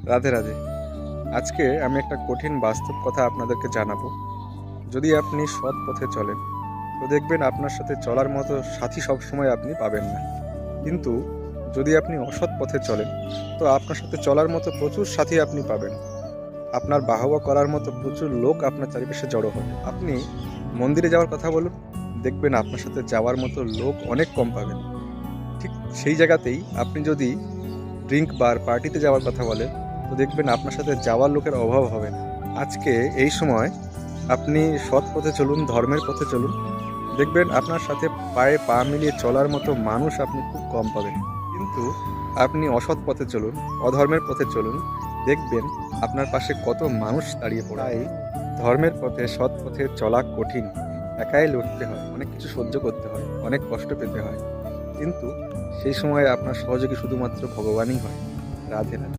রাধে রাধে। আজকে আমি একটা কঠিন বাস্তব কথা আপনাদেরকে জানাবো। যদি আপনি সৎ পথে চলেন, তো দেখবেন আপনার সাথে চলার মতো সাথী সবসময় আপনি পাবেন না। কিন্তু যদি আপনি অসৎ পথে চলেন, তো আপনার সাথে চলার মতো প্রচুর সাথী আপনি পাবেন। আপনার বাহবা করার মতো প্রচুর লোক আপনার চারিপাশে জড়ো হবে। আপনি মন্দিরে যাওয়ার কথা বলুন, দেখবেন আপনার সাথে যাওয়ার মতো লোক অনেক কম পাবেন। ঠিক সেই জায়গাতেই আপনি যদি ড্রিঙ্ক বার পার্টিতে যাওয়ার কথা বলেন, তো দেখবেন আপনার সাথে যাওয়ার লোকের অভাব হবে না। আজকে এই সময় আপনি সৎ পথে চলুন, ধর্মের পথে চলুন, দেখবেন আপনার সাথে পায়ে পা মিলিয়ে চলার মতো মানুষ আপনি খুব কম পাবেন। কিন্তু আপনি অসৎ পথে চলুন, অধর্মের পথে চলুন, দেখবেন আপনার পাশে কত মানুষ দাঁড়িয়ে পড়ে। তাই ধর্মের পথে, সৎ পথে চলা কঠিন। একাই লড়তে হয়, অনেক কিছু সহ্য করতে হয়, অনেক কষ্ট পেতে হয়, কিন্তু সেই সময় আপনার সহযোগী শুধুমাত্র ভগবানই হয়। রাধে রাধে।